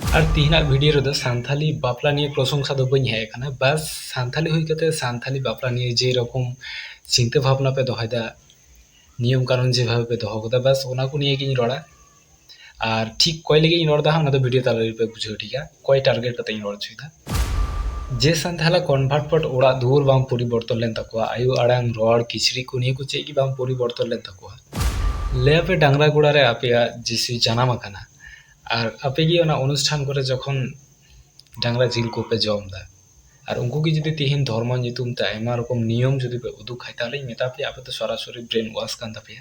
और तीहना वीडियो रे सानथाली बापला निये प्रशंसा दो बई है कना बस सानथाली हुई कते सानथाली बापला निये जे रकम चिंता भावना पे दोहयदा नियम कानून जे भावे पे दोहो कदा बस ओना को निये गिन रोड़ा और ठीक कय लगे इन रोड़ा ओना दो वीडियो ताले पे बुझो ठीक है कय टारगेट कते इन रोड़ छुदा जे सानथाला कन्भार्ट पट ओड़ा दुवर बाम परिवर्तन लेन तकवा आयु आड़ांग रोड़ किचरी को निये को चेक की बाम परिवर्तन लेन तकवा ले पे डांगरा गुड़ा रे आपे जिसु जानाम आकाना और आपे गी ओना अनुष्ठान करे जखन डांगरा जिल को पे जम दा और उनको की जुदी तिहिन धर्म नितुम ते आयमा रकम नियम जुदी पे उदुक खाय ताले मेता पे आपे तो सरासरि ब्रेन वाश कान तापे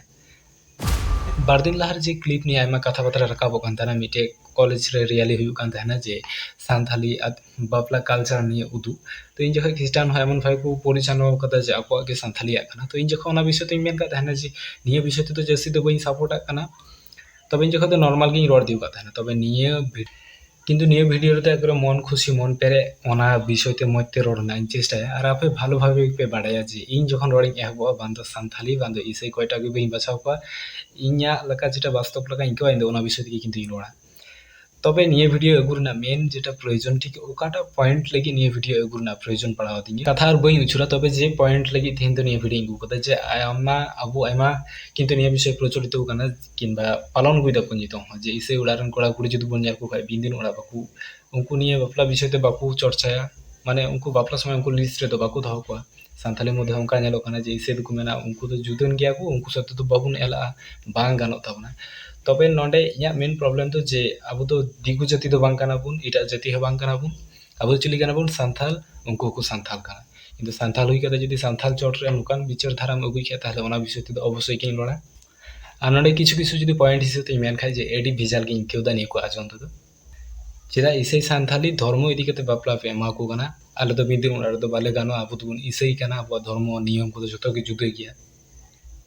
बारदिन लहर जे क्लिप नि आयमा कथा बात्रा रकाबो कान ताना मिटे कॉलेज रे रियली हुयु कान ताना जे सानथाली बापला कल्चर नि उदु तो इन जखा ख्रिस्टान हो एमन भाई को परिचालन कदा जे आपो के सानथाली आकना तो इन जखा ओना विषय तो मेन का ताना जे निये विषय तो जैसे तो बई सपोर्ट आकना तब इन जखा तो नॉर्मल गिन रोड दिउ का ताना तबे निये किन्तु निये भिडियो रे एकबारे मन खुशी मन पेरे ओना विषयते मजते रड़ना चेष्टाया और आपे भालो भावे पे बाड़ाया जे इन जखन रड़िं एहबो बांदो सानथाली बांदो इसे कयटा गे बई बाछाव को इन्या लका जेटा वास्तव लका इनका इन्दो ओना विषय के किन्तु इन रोड़ा तबे निये भिडियो एगुरना मेन जेटा प्रयोजन ठीक ओकाटा पॉइंट लगी निये भिडियो एगुरना प्रयोजन पड़ाव दिंगे कथा और बई उछुरा तबे जे पॉइंट लगी थिन तो निये भिडियो इंगु कदा जे आयमा अबु आयमा किन्तु निये विषय प्रचलित काना किनबा पालन गुइदा पन जितो जे इसे उड़ारन कोड़ा कुड़ी जुदु बन जारको खाय बिंदिन उड़ा बाकू उनको निये बापला विषय ते बाकू चर्चाया माने उनको बापला समय उनको लिस्ट रे तो बाकू दहो को सानथाली मध्ये उनका नेलो काना जे इसे दुको मेना उनको तो जुदन गया को उनको साथे तो बाबुन एला बांग गानो ताबना तबे नोंडे इया मेन प्रॉब्लम तो जे अब तो दिगु जाति तो बांग काना बुन इटा जाति हो बांग काना बुन अब चिली काना बुन सानथाल उनको को सानथाल काना किन्तु सानथाल हुई कते जदि सानथाल चोट रे नुकान विचार धाराम अगुई खे ताहले ओना विषय ते अवश्य किन लड़ा आ नोंडे किछु किछु जदि पॉइंट हिसाब ते मेन खाय जे एडी भिजाल के इनकेउ दा निको आजन तो चेदा इसे सानथाली धर्म इदी कते बापला पे मा को गाना आले तो बिदिन उड़ा रे तो बाले गानो आबो तो बुन इसे काना आबो धर्म नियम को जतो के जुदे गया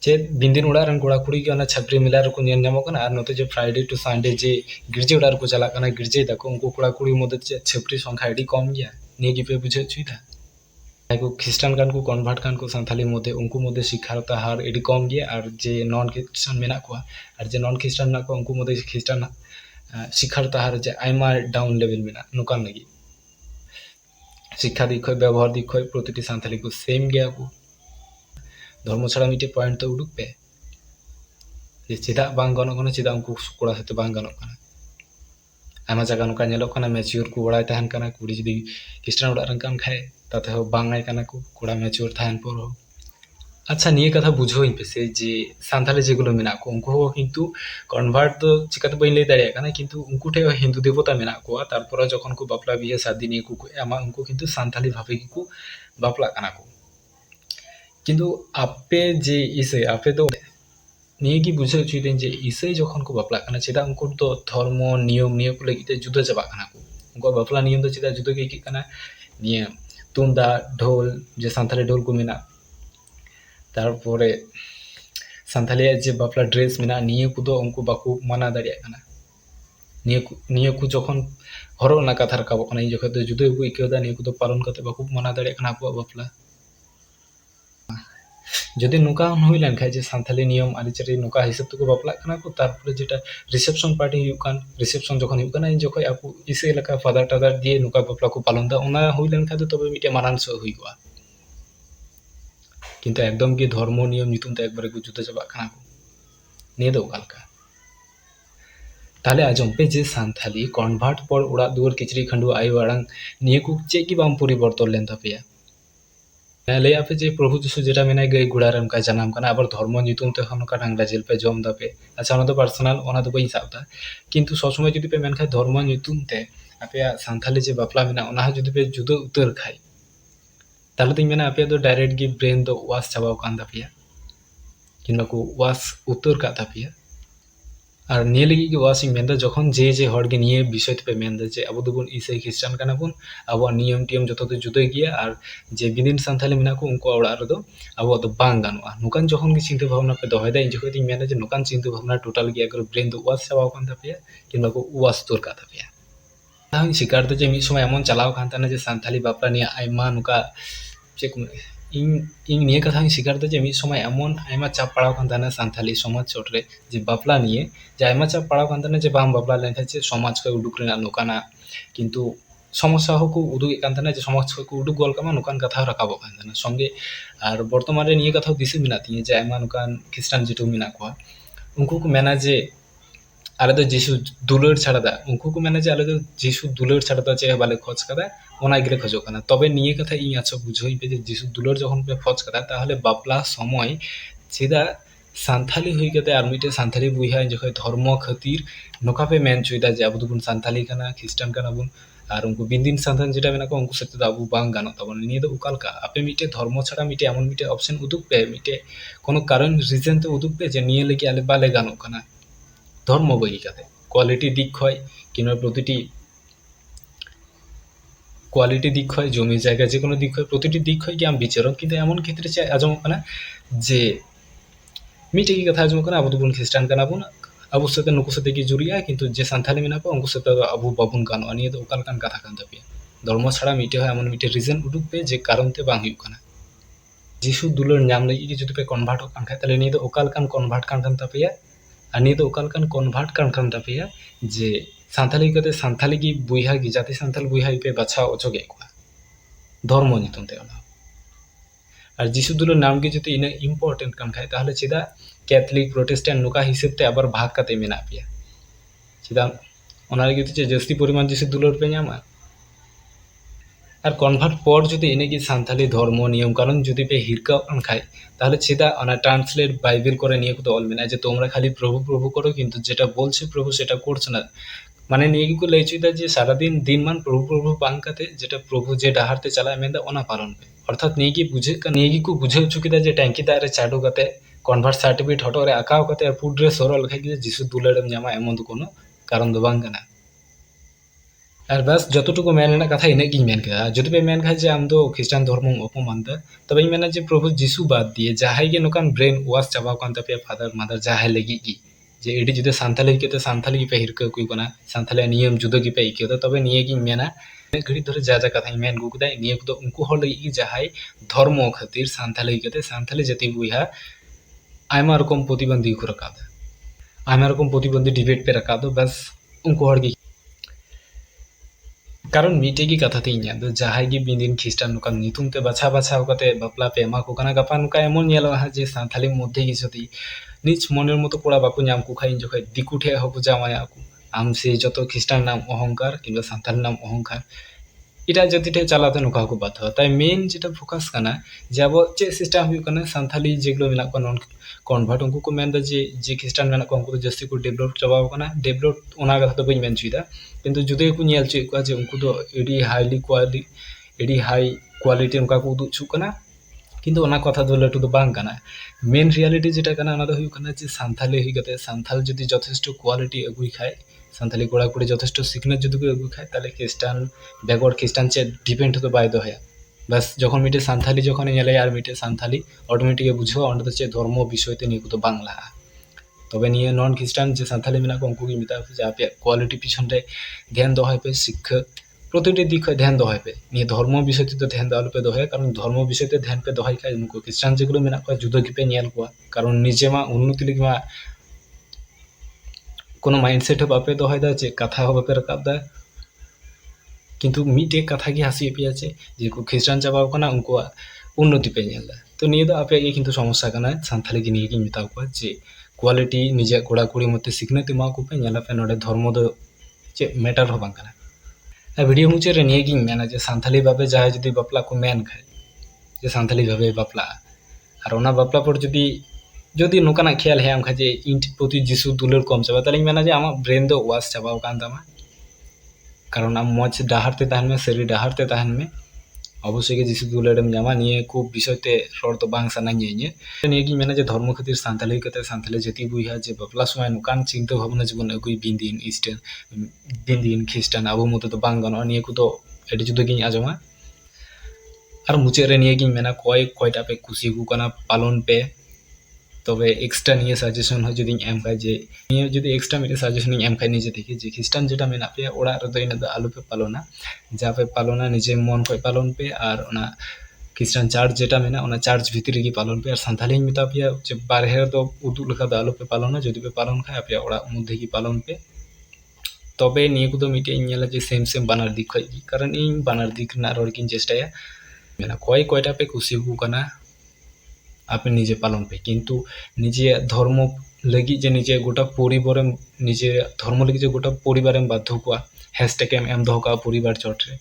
चे बिंदिन उड़ा रन कोड़ा कुड़ी के छापरी मिला रको नेल नामो कना आर नते जे फ्राइडे टू संडे जे गिरजे उड़ा रको चला कना गिरजे दाको उनको कोड़ा कुड़ी मदद चे छापरी संख्या एडी कम गया ने की पे बुझे छुइता को ख्रिस्टान कान को कन्वर्ट कान को सानथाली मदे उनको मदे शिक्षारता हार एडी कम गया और जे नॉन ख्रिस्टान मेना को और जे नॉन ख्रिस्टान ना को उनको मदे ख्रिस्टान शिक्षारता हार जे आइमा डाउन लेवल मेना नुकान लगी शिक्षा दिख व्यवहार दिख प्रतिटी सानथाली को सेम गया को धर्म छाड़ा मिटे पॉइंट तो उडुक पे जे चेदा बांग गनो कना चेदा उनको कोड़ा साथे बांग गनो कना आमा जगह नुका नेलो कना मैच्योर को उड़ाय तहन कना कुड़ी जदी ख्रिस्टान उड़ा रन कान खाए ताते हो बांगाय कना को कोड़ा मैच्योर थायन पर हो अच्छा निये कथा बुझो इन पे जे सानथाली जेगुलो मेना को उनको हो किन्तु कन्वर्ट तो चिकाते बई लई दाड़िया कना किन्तु उनको ठे हिंदू देवता मेना को तारपर जखन को बापला बिहे शादी निये को एमा उनको किन्तु सानथाली भावे को बापला कना को किन्तु आपे जे इसे आपे तो निये की बुझे छुइदेन जे इसे जखन को बापला कना चेदा उनको तो धर्म नियम निये को लगी जुदा चाबा कना को उनको बापला नियम तो चेदा जुदा के कना निये तुंदा ढोल जे सानथाली ढोल को मेना तारपरे सानथाली जे बापला ड्रेस मेना निये को तो उनको बाकू माना दाड़िया कना निये को जखन हरो ना कथा रकाबो कना जखन तो जुदा को इकेदा निये को तो पालन करते बाकू माना दाड़िया कना को बापला जदि नुका हुई लेन खाय जे सानथाली नियम आरिचारी नुका हिसाब तो को बापला कना को तारपरे जेटा रिसेप्शन पार्टी हुई कान रिसेप्शन जखन हुई काना इन जखन आपु इसे लका फादर टादर दिए नुका बापला को पालन दा ओना हुई लेन खाय तो तबे मिटे मानान सो हुई को किन्तु एकदम की धर्म नियम नितुम तो एकबारे को जुदा चाबा कना को ने दो कालका ताले आजम पे जे सानथाली कन्वर्ट पर उड़ा दुवर किचरी खंडु आयु आड़ांग निये को चे की बाम परिवर्तन लेन तापेया ले आपे जे प्रभु जिसु जेटा मेना गई गुड़ारे उनका जनाम कना आबार धर्म नितुम ते हम का डांगरा जेल पे जम दापे अच्छा ओना तो पर्सनल ओना तो बई साबदा किन्तु सब समय जदि पे मेन खाय धर्म नितुम ते आपे सानथाली जे बापला मेना ओना जदि पे जुदा उतर खाय ताहले तो मेना आपे तो डायरेक्ट गी ब्रेन तो वास चाबाव कान तापेया किनबा को वास उतर का तापेया और निये लगी की वास इन मेनदा जखन जे जे हर गे निये विषय पे मेनदा जे अब दोबुन इसे ख्रिस्टान काना बुन अब नियम टियम जतो तो जुदा गया और जे बिदिन सानथाली मेना को उनको ओड़ा रे दो अब तो बांग गानोआ नुकान जखन गे चिंता भावना पे दोहयदा इन जखन इन मेना जे नुकान चिंता भावना टोटल गया कर ब्रेन तो वास चाबाव कान तापेया किनबा को वास तुर का तापेया ताहन शिकार तो जे मी समय एमन चलाव कान ताना जे सानथाली बापला निया आइमा नुका चेक ᱤᱧ ᱱᱤᱭᱟᱹ ᱠᱟᱛᱷᱟᱧ ᱥवीकार ᱫᱟ ᱡᱮ ᱢᱤᱫ ᱥᱚᱢᱚᱭ ᱮᱢᱚᱱ ᱟᱭᱢᱟ ᱪᱟᱯ ᱯᱟᱲᱟᱣ ᱠᱟᱱ ᱛᱟᱦᱮᱱᱟ ᱥᱟᱱᱛᱟᱞᱤ ᱥᱚᱢᱟᱡᱽ ᱪᱚᱴᱨᱮ ᱡᱮ ᱵᱟᱯᱞᱟ ᱱᱤᱭᱮ ᱡᱮ ᱟᱭᱢᱟ ᱪᱟᱯ ᱯᱟᱲᱟᱣ ᱠᱟᱱ ᱛᱟᱦᱮᱱᱟ ᱡᱮ ᱵᱟᱝ ᱵᱟᱯᱞᱟ ᱞᱮᱱᱠᱷᱟᱱ ᱪᱮᱫ ᱥᱚᱢᱟᱡᱽ ᱠᱷᱚᱡ ᱩᱰᱩᱠ ᱨᱮᱱᱟᱜ ᱱᱚᱝᱠᱟᱱᱟᱜ ᱠᱤᱱᱛᱩ ᱥᱚᱢᱚᱥᱥᱟ ᱦᱚᱸᱠᱚ ᱩᱫᱩᱜᱮᱫ ᱠᱟᱱ ᱛᱟᱦᱮᱱᱟ ᱡᱮ ᱥᱚᱢᱟᱡᱽ ᱠᱷᱚᱡ ᱠᱚ ᱩᱰᱩᱠ ᱜᱚᱫ ᱠᱟᱜ ᱢᱟ ᱱᱚᱝᱠᱟᱱ ᱠᱟᱛᱷᱟ ᱦᱚᱸ ᱨᱟᱠᱟᱵᱚᱜ ᱠᱟᱱ ᱛᱟᱦᱮᱱᱟ ᱥᱚᱸᱜᱮ ᱟᱨ ᱵᱚᱨᱛᱚᱢᱟᱱ ᱨᱮ ᱱᱤᱭᱟᱹ ᱠᱟᱛᱷᱟ ᱦᱚᱸ ᱫᱤᱥᱟᱹ ᱢᱮᱱᱟᱜ ᱛᱤᱧᱟᱹ ᱡᱮ ᱟᱭᱢᱟ ᱱᱚᱝᱠᱟᱱ ᱠᱷᱨᱤᱥᱴᱟᱱ ᱡᱮᱴᱩ ᱢᱮᱱᱟᱜ ᱠᱚᱣᱟ ᱩᱱᱠᱩ ᱠᱚ ᱢᱮᱱᱟ ᱡᱮ ᱟᱞᱮ ᱫᱚ ᱡᱤᱥᱩ ᱫᱩᱞᱟᱹᱲ ᱪᱷᱟᱲᱟ ᱫᱟ ᱩᱱᱠᱩ ᱠᱚ ᱢᱮᱱᱟ ᱡᱮ ᱟᱞᱮ ᱫᱚ ᱡᱤᱥᱩ ᱫᱩᱞᱟᱹᱲ ᱪᱷᱟᱲᱟ ᱫᱚ ᱪᱮᱫ ᱦᱚᱸ ᱵᱟᱞᱮ ᱠᱷᱚᱡ ᱠᱟᱫᱟ ᱚᱱᱟ ᱜᱮᱞᱮ ᱠᱷᱚᱡᱚᱜ ᱠᱟᱱᱟ ᱛᱚᱵᱮ ᱱᱤᱭᱟᱹ ᱠᱟᱛᱷᱟ ᱤᱧ ᱟᱪᱪᱷᱟ ᱵᱩᱡᱷᱟᱹᱣᱤᱧ ᱯᱮ ᱡᱮ ᱡᱤᱥᱩ ᱫᱩᱞᱟᱹᱲ ᱡᱚᱠᱷᱚᱱ ᱯᱮ ᱠᱷᱚᱡ ᱠᱟᱫᱟ ᱛᱟᱦᱚᱞᱮ ᱵᱟᱯᱞᱟ ᱥᱚᱢᱚᱭ ᱪᱮᱫᱟᱜ ᱥᱟᱱᱛᱟᱞᱤ ᱦᱩᱭ ᱠᱟᱛᱮ ᱟᱨ ᱢᱤᱫᱴᱮᱡ ᱥᱟᱱᱛᱟᱞᱤ ᱵᱚᱭᱦᱟ ᱡᱚᱠᱷᱚᱡ ᱫᱷᱚᱨᱢᱚ ᱠᱷᱟᱹᱛᱤᱨ ᱱᱚᱝᱠᱟ ᱯᱮ ᱢᱮᱱ ᱦᱚᱪᱚᱭᱮᱫᱟ ᱡᱮ ᱟᱵᱚ ᱫᱚᱵᱚᱱ ᱥᱟᱱᱛᱟᱞᱤ ᱠᱟᱱᱟ ᱠᱷᱨᱤᱥᱴᱟᱱ ᱠᱟᱱᱟ ᱵᱚᱱ ᱟᱨ ᱩᱱᱠᱩ ᱵᱤᱱᱫᱤᱱ ᱥᱟᱱᱛᱟᱞ ᱡᱮᱴᱟ ᱢᱮᱱᱟᱜ ᱠᱚᱣᱟ ᱩᱱᱠᱩ ᱥᱟᱛᱮ ᱫᱚ ᱟᱵᱚ ᱵᱟᱝ ᱜᱟᱱᱚᱜ ᱛᱟᱵᱚᱱᱟ ᱱᱤᱭᱟᱹ ᱫᱚ ᱚᱠᱟ ᱞᱮᱠᱟ ᱟᱯᱮ ᱢᱤᱫᱴᱮᱡ ᱫᱷᱚᱨᱢᱚ ᱪᱷᱟᱲᱟ ᱢᱤᱫᱴᱮᱡ ᱮᱢᱚᱱ ᱢᱤᱫᱴᱮᱡ ᱚᱯᱥᱮᱱ ᱩᱫᱩᱜ ᱯᱮ ᱢᱤᱫᱴᱮᱡ কোনো কারণ রিজন তে উদুগ পে যে নিয়ে লেগে আলে বালে গানো কানা ধর্ম বই কাতে কোয়ালিটি দিক হয় কিংবা প্রতিটি কোয়ালিটি দিক হয় জমি জায়গা যে কোনো দিক হয় প্রতিটি দিক হয় কি আমি বিচারক কিন্তু এমন ক্ষেত্রে চাই আজম কানা যে মিটে কি কথা আজম কানা আবু দুবুন খ্রিস্টান কানা বুন আবু সাথে নুকু সাথে কি জুড়িয়া কিন্তু যে সান্থালি মেনা কো উনকু সাথে আবু বাবুন গানো নিয়ে তো ওকাল কান কথা কান তাপিয়া ধর্ম ছাড়া মিটে হয় এমন মিটে রিজন উদুগ পে যে কারণতে বাং হুইউগ কানা যিশু দুলার নাম লাগি কি যদি পে কনভার্ট কান খায় তাহলে নিয়ে তো ওকাল কান কনভার্ট কান কান তাপিয়া আর নিয়ে তো ওকাল কান কনভার্ট কান কান তাপিয়া যে সান্থালি কাতে সান্থালি কি বুইহা কি জাতি সান্থাল বুইহা পে বাছা অচগে কোয়া ধর্ম নিতম তে ওনা আর যিশু দুলার নাম কি যদি ইনা ইম্পর্টেন্ট কান খায় তাহলে চিদা ক্যাথলিক প্রোটেস্ট্যান্ট নুকা হিসেব তে আবার ভাগ কাতে মেনা পিয়া চিদা ওনা লাগি তো জাস্তি পরিমাণ যিশু দুলার পে নামা আর কনভার্ট পর যদি এনে কি সান্থালি ধর্ম নিয়ম কারণ যদি পে হিরকা খায় তাহলে সেটা অনা ট্রান্সলেট বাইবেল করে নিয়ে কোথাও বলবে না যে তোমরা খালি প্রভু প্রভু করো কিন্তু যেটা বলছে প্রভু সেটা করছে না মানে নিয়ে কি করলে চুইদা যে সারাদিন দিনমান প্রভু প্রভু বাংকাতে যেটা প্রভু যে ডাহারতে চালায় মেন্দা ওনা পালন পে অর্থাৎ নিয়ে কি কু বুঝে চুকিদা যে ট্যাঙ্কি দারে চাডু কাতে কনভার্ট সার্টিফিকেট হটরে আঁকাও কাতে আর ফুড রে সরল খাই যে যিশু দুলাড়ম জামা এমন তো কোনো কারণ তো বাং কানা আর বাস যতটুকু মেন রেনাᱜ কথা ইনে গিᱧ মেন কেদা যদি পে মেন খায় যে আম দো খ্রিস্টান ধর্ম অপমান দা তবে ইᱧ মেনা যে প্রভু যিশু বাদ দিয়ে যাহাই গে নোকান ব্রেন ওয়াশ চাবাও কান তাপে ফাদার মাদার যাহাই লাগি কি যে এডি যদি সান্তালি কেতে সান্তালি পে হিরকা কুই কোনা সান্তালি নিয়ম जुदा কি পে ইকে তবে নিয়ে গিᱧ মেনা ঘড়ি ধরে যা যা কথা মেন গু কদা নিয়ে কো উনকু হল লাগি যাহাই ধর্ম খাতির সান্তালি কেতে সান্তালি জাতি বুইহা আইমা রকম প্রতিবন্ধী কো রাখা আইমা রকম প্রতিবন্ধী ডিবেট পে রাখা দো বাস উনকু হল কারণ মিটে কি কথা তেই ᱧᱟ ᱫᱚ ᱡᱟᱦᱟᱸᱭ ᱜᱮ ᱵᱤᱱᱫᱤᱱ ᱠᱷᱨᱤᱥᱴᱟᱱ ᱱᱚᱠᱟᱱ ᱧᱩᱛᱩᱢ ᱛᱮ ᱵᱟᱪᱷᱟᱣ ᱵᱟᱪᱷᱟᱣ ᱠᱟᱛᱮ ᱵᱟᱯᱞᱟ ᱯᱮ ᱮᱢᱟ ᱠᱚ ᱠᱟᱱᱟ ᱜᱟᱯᱟ ᱱᱚᱠᱟ ᱮᱢᱚᱱ ᱧᱮᱞᱚᱜᱼᱟ ᱡᱮ ᱥᱟᱱᱛᱟᱞᱤ ᱢᱚধ্যে ᱜᱮ যদি নিজ মনের মতো কোড়া বাকু ᱧᱟᱢ ᱠᱚ ᱠᱷᱟᱡ ᱡᱚᱠᱷᱚᱡ ᱫᱤᱠᱩ ᱴᱷᱮᱡ ᱦᱚᱸᱠᱚ ᱡᱟᱶᱟᱭᱟ ᱠᱚ ᱟᱢ ᱥᱮ ᱡᱚᱛᱚ খ্রিস্টান নাম অহংকার কিংবা সান্তালি নাম অহংকার এটা জাতি ঠে চালাতে নৌকা को बात है তাই মেন যেটা ফোকাস কানা যে আবো চে সিস্টেম হুᱭᱩᱜ কানা সান্তালি যেগুলো মেনা কো নন কনভার্ট উनको को मेन दा जे খ্রিস্টান মেনা को उनको तो जस्ती को डेवलप चाबाव काना डेवलप ओना कथा तो बई मेन चुइदा किंतु जुदे को ᱧᱮᱞ चुइ को जे उनको तो एडी हाई क्वालिटी उनका को उदुग चुक काना কিন্তু ওনা কথা তো লাটু তো বাং কানা মেন রিয়ালিটি যেটা কানা ওনা তো হুᱭᱩᱜ কানা যে সান্তালি হই গতে সান্তাল যদি যথেষ্ট কোয়ালিটি আগুই খায় সান্তালি কোড়া কোড়ি যথেষ্ট সিকনেস যদি আগুই খায় তাহলে খ্রিস্টান বেগর খ্রিস্টান চে ডিপেন্ড হতে বাইদ হয় বাস যখন মিটে সান্তালি যখন এলে আর মিটে সান্তালি অটোমেটিক বুঝো অন্ড তো চে ধর্ম বিষয়তে নিয়ে তো বাংলা তবে নিয়ে নন খ্রিস্টান যে সান্তালি মেনা को उनको की मिता যে আপে কোয়ালিটি পিছনতে ধ্যান দেওয়া হয় পে শিক্ষা প্রতিটি দিক ধ্যান দেওয়া হয় পে নিয়ে ধর্ম বিষয়তে তো ধ্যান দেওয়া পে দোহে কারণ ধর্ম বিষয়তে ধ্যান পে দোহাই খায় उनको খ্রিস্টান যেগুলো মেনা को जुदा की पे নিয়াল কোয়া কারণ নিজে মা উন্নতি লাগি মা কোনো মাইন্ডসেট বাপে দোহাই দা যে কথা বাপে রাকাব দা কিন্তু মিটে কথা কি হাসি পে আছে যে को খ্রিস্টান চাবাও কানা उनको উন্নতি পে নিয়াল দা তো নিয়ে তো আপে কিন্তু সমস্যা কানা সান্তালি কি নিয়ে কি মিতা को যে क्वालिटी निजे कोड़ा कुड़ी मते सिखने तिमा को पे नेला पे नोडे धर्म दो चे मैटर हो बांग कना आ वीडियो मुचे रे निये गिन मेना जे सान्थाली बाबे जाय जदी बापला को मेन खाय जे सान्थाली बाबे बापला আর ওনা বাপলা পর যদি যদি নোকানা খেয়াল হে আম খাজে ইন্ট প্রতি যিশু দুলের কম চাবা তাহলে মেনা যে আমার ব্রেন দো ওয়াশ চাবাও কান তামা কারণ আম মজ ডাহারতে তাহন মে শরীর ডাহারতে তাহন মে অবশ্যই কি যিশু দুলাড়ম জামা নিয়ে খুব বিষয়তে রড় তো বাং সানা নিয়ে কি মেনা যে ধর্ম খাতির সান্তালি কাতে সান্তালি জাতি বুইহা যে বাপলা সময় নুকান চিন্তা ভাবনা জীবন এগুই বিন্দিন ইস্টার্ন বিন্দিন খ্রিস্টান আবু মতো তো বাং গানো নিয়ে কো তো এটি যদি গিন আজমা আর মুচে রে নিয়ে গিন মেনা কয়টা পে খুশি কু কানা পালন পে তবে এক্সট্রা নিয়ে সাজেশন হয় যদি এম খায় যে নিয়ে যদি এক্সট্রা মিটে সাজেশন এম খায় নিজে থেকে যে খ্রিস্টান যেটা মেনা পে ওড়া রে তো ইনা আলু পে পালনা যা পে পালনা নিজে মন কয় পালন পে আর ওনা ख्रिस्टान चार्च जेटा मेना ओना चार्च भितर रेगे पालन पे। और सानथाली मेता पेया जे बारहे दो उदुग लेखा दो आलोपे पालना, जदि पे पालन खाय आपे ओड़ा मध्य गे पालन पे। तबे निया को मिटे नेला जे सेम सेम बानार दिक खय गे, कारण इन बानार दिक ना रड़ गिन चेष्टाया मेना कय कयटा पे खुशी को कना आपे निजे पालन पे। किन्तु निजे धर्म लगी जे निजे गोटा परिवारेम निजे धर्म लगी जे गोटा परिवारेम बाध्य कोआ हैशटैग एम दोहो का परिवार चोटरे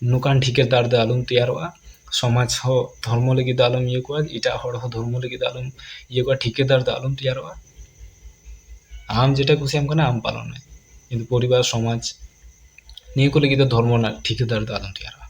नुकान ठिकेदार दो आलम तैयारोआ। समाज हो धर्म लगी दो आलम इये कोआ, एटा हड़ हो धर्म लगी दो आलम इये कोआ, ठिकेदार दो आलम तैयारोआ। आम जेटा कुसियाम कना आम पालन में, किन्तु परिवार समाज निये को लगी दो धर्म ना ठिकेदार दो आलम तैयारोआ।